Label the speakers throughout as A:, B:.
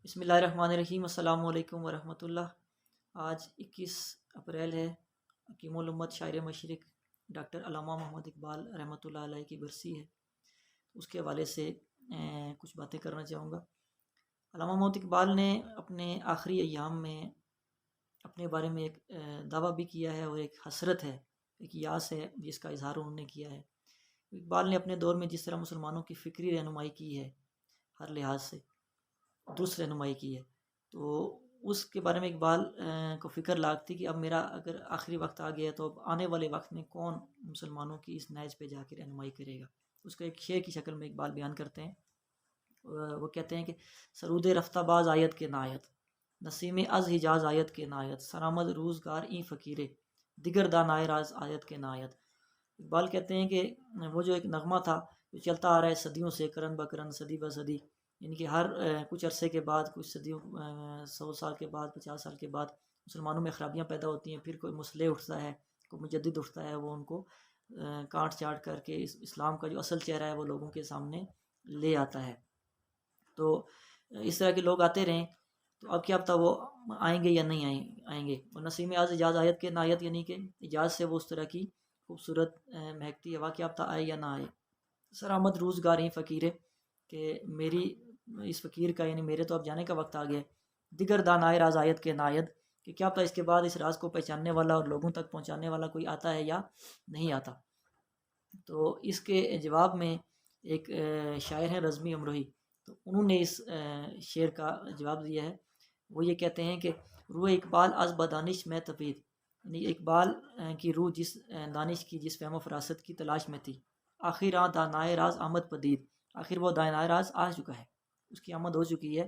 A: بسم اللہ الرحمن الرحیم۔ السلام علیکم ورحمۃ اللہ۔ آج 21 اپریل ہے۔ حکیم الامت شاعر مشرق ڈاکٹر علامہ محمد اقبال رحمۃ اللہ علیہ کی برسی ہے، اس کے حوالے سے کچھ باتیں کرنا چاہوں گا۔ علامہ محمد اقبال نے اپنے آخری ایام میں اپنے بارے میں ایک دعویٰ بھی کیا ہے اور ایک حسرت ہے، ایک یاس ہے جس کا اظہار انہوں نے کیا ہے۔ اقبال نے اپنے دور میں جس طرح مسلمانوں کی فکری رہنمائی کی ہے، ہر لحاظ سے درست رہنمائی کی ہے، تو اس کے بارے میں اقبال کو فکر لاگتی کہ اب میرا اگر آخری وقت آ گیا تو اب آنے والے وقت میں کون مسلمانوں کی اس نہج پہ جا کے رہنمائی کرے گا۔ اس کا ایک شعر کی شکل میں اقبال بیان کرتے ہیں۔ وہ کہتے ہیں کہ سرود رفتہ باز آیت کے نایت، نسیم از حجاز آیت کے نایت، سرآمد روزگار این فقیرے، دیگر دانائے راز آیت کے نایت۔ اقبال کہتے ہیں کہ وہ جو ایک نغمہ تھا جو چلتا آ رہا ہے صدیوں سے، کرن بکرن، صدی بہ صدی، یعنی کہ ہر کچھ عرصے کے بعد، کچھ صدیوں 100 سال کے بعد، 50 سال کے بعد مسلمانوں میں خرابیاں پیدا ہوتی ہیں، پھر کوئی مصلح اٹھتا ہے، کوئی مجدد اٹھتا ہے، وہ ان کو کاٹ چاٹ کر کے اسلام کا جو اصل چہرہ ہے وہ لوگوں کے سامنے لے آتا ہے۔ تو اس طرح کے لوگ آتے رہیں، تو اب کیا پتہ وہ آئیں گے یا نہیں آئیں گے۔ اور نسیم از اجاز آیت کے نایت، یعنی کہ اجاز سے وہ اس طرح کی خوبصورت مہکتی ہوا کیا پتہ آئے یا نہ آئے۔ سرآمد روزگار این فقیرے، کہ میری اس فقیر کا، یعنی میرے تو اب جانے کا وقت آ گیا۔ دیگر دانائے راز آیت کے نایت، کہ کیا پتہ اس کے بعد اس راز کو پہچاننے والا اور لوگوں تک پہنچانے والا کوئی آتا ہے یا نہیں آتا۔ تو اس کے جواب میں ایک شاعر ہیں رضمی امروہی، تو انہوں نے اس شعر کا جواب دیا ہے۔ وہ یہ کہتے ہیں کہ روح اقبال از بدانش میں تپید، یعنی اقبال کی روح جس دانش کی، جس فہم و فراست کی تلاش میں تھی، آخر دانائے راز آمد پدید، آخر وہ دانائے راز آ چکا ہے، اس کی آمد ہو چکی ہے،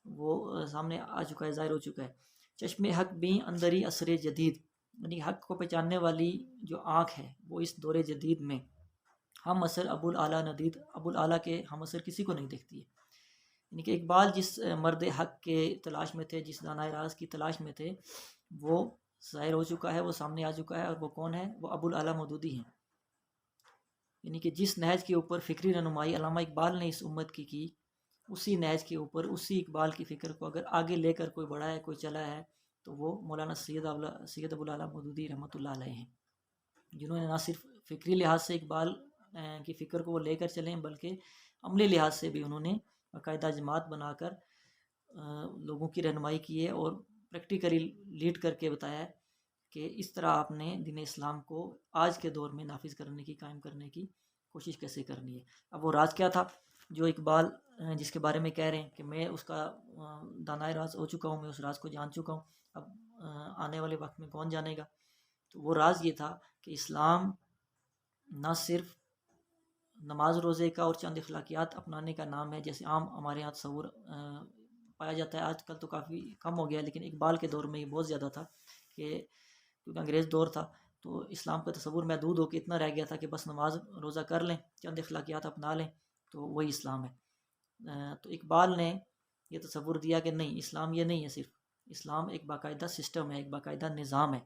A: وہ سامنے آ چکا ہے، ظاہر ہو چکا ہے۔ چشم حق بیں اندری عصر جدید، یعنی حق کو پہچاننے والی جو آنکھ ہے وہ اس دور جدید میں ہم اثر ابو الاعلیٰ ندید، ابو الاعلیٰ کے ہم اثر کسی کو نہیں دیکھتی ہے۔ یعنی کہ اقبال جس مرد حق کے تلاش میں تھے، جس دانائے راز کی تلاش میں تھے، وہ ظاہر ہو چکا ہے، وہ سامنے آ چکا ہے، اور وہ کون ہے؟ وہ ابو الاعلیٰ مودودی ہیں۔ یعنی کہ جس نہج کے اوپر فکری رہنمائی علامہ اقبال نے اس امت کی، اسی نہج کے اوپر، اسی اقبال کی فکر کو اگر آگے لے کر کوئی بڑھا ہے، کوئی چلا ہے، تو وہ مولانا سید ابو الاعلیٰ مودودی رحمۃ اللہ علیہ ہیں، جنہوں نے نہ صرف فکری لحاظ سے اقبال کی فکر کو وہ لے کر چلیں، بلکہ عملی لحاظ سے بھی انہوں نے باقاعدہ جماعت بنا کر لوگوں کی رہنمائی کی ہے، اور پریکٹیکلی لیڈ کر کے بتایا ہے کہ اس طرح آپ نے دین اسلام کو آج کے دور میں نافذ کرنے کی، قائم کرنے کی کوشش کیسے کرنی ہے۔ اب وہ راز کیا تھا جو اقبال جس کے بارے میں کہہ رہے ہیں کہ میں اس کا دانائے راز ہو چکا ہوں، میں اس راز کو جان چکا ہوں، اب آنے والے وقت میں کون جانے گا؟ تو وہ راز یہ تھا کہ اسلام نہ صرف نماز روزے کا اور چند اخلاقیات اپنانے کا نام ہے، جیسے عام ہمارے یہاں تصور پایا جاتا ہے، آج کل تو کافی کم ہو گیا، لیکن اقبال کے دور میں یہ بہت زیادہ تھا، کہ کیونکہ انگریز دور تھا تو اسلام کا تصور محدود ہو کے اتنا رہ گیا تھا کہ بس نماز روزہ کر لیں، چند اخلاقیات اپنا لیں تو وہی اسلام ہے۔ تو اقبال نے یہ تصور دیا کہ نہیں، اسلام یہ نہیں ہے، صرف اسلام ایک باقاعدہ سسٹم ہے، ایک باقاعدہ نظام ہے،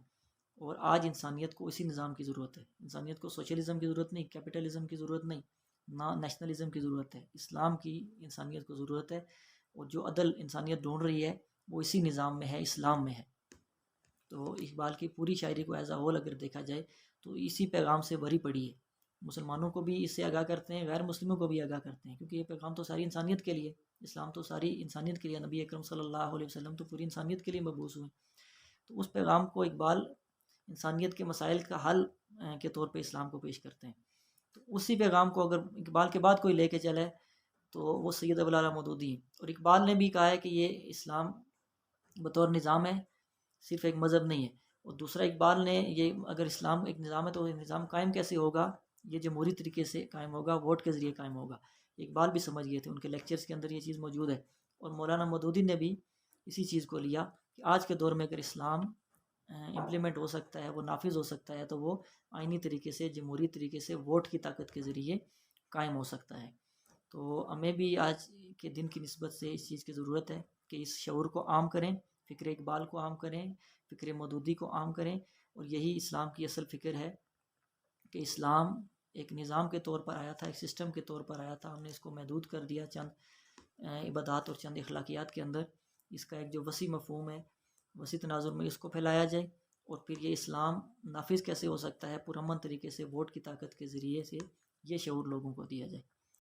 A: اور آج انسانیت کو اسی نظام کی ضرورت ہے۔ انسانیت کو سوشلزم کی ضرورت نہیں، کیپٹلزم کی ضرورت نہیں، نہ نیشنلزم کی ضرورت ہے، اسلام کی انسانیت کو ضرورت ہے، اور جو عدل انسانیت ڈھونڈ رہی ہے وہ اسی نظام میں ہے، اسلام میں ہے۔ تو اقبال کی پوری شاعری کو ایز اے ہول اگر دیکھا جائے تو اسی پیغام سے بھری پڑی ہے۔ مسلمانوں کو بھی اس سے آگاہ کرتے ہیں، غیر مسلموں کو بھی آگاہ کرتے ہیں، کیونکہ یہ پیغام تو ساری انسانیت کے لیے، اسلام تو ساری انسانیت کے لیے، نبی اکرم صلی اللہ علیہ وسلم تو پوری انسانیت کے لیے مبعوث ہوئے، تو اس پیغام کو اقبال انسانیت کے مسائل کا حل کے طور پہ اسلام کو پیش کرتے ہیں۔ تو اسی پیغام کو اگر اقبال کے بعد کوئی لے کے چلے تو وہ سید ابو الاعلیٰ مودودی ہیں۔ اور اقبال نے بھی کہا ہے کہ یہ اسلام بطور نظام ہے، صرف ایک مذہب نہیں ہے۔ اور دوسرا اقبال نے یہ، اگر اسلام ایک نظام ہے تو یہ نظام قائم کیسے ہوگا؟ یہ جمہوری طریقے سے قائم ہوگا، ووٹ کے ذریعے قائم ہوگا۔ اقبال بھی سمجھ گئے تھے، ان کے لیکچرز کے اندر یہ چیز موجود ہے، اور مولانا مودودی نے بھی اسی چیز کو لیا کہ آج کے دور میں اگر اسلام امپلیمنٹ ہو سکتا ہے، وہ نافذ ہو سکتا ہے، تو وہ آئینی طریقے سے، جمہوری طریقے سے، ووٹ کی طاقت کے ذریعے قائم ہو سکتا ہے۔ تو ہمیں بھی آج کے دن کی نسبت سے اس چیز کی ضرورت ہے کہ اس شعور کو عام کریں، فکر اقبال کو عام کریں، فکر مودودی کو عام کریں، اور یہی اسلام کی اصل فکر ہے کہ اسلام ایک نظام کے طور پر آیا تھا، ایک سسٹم کے طور پر آیا تھا، ہم نے اس کو محدود کر دیا چند عبادات اور چند اخلاقیات کے اندر اس کا ایک جو وسیع مفہوم ہے، وسیع تناظر میں اس کو پھیلایا جائے، اور پھر یہ اسلام نافذ کیسے ہو سکتا ہے پرامن طریقے سے ووٹ کی طاقت کے ذریعے سے، یہ شعور لوگوں کو دیا جائے۔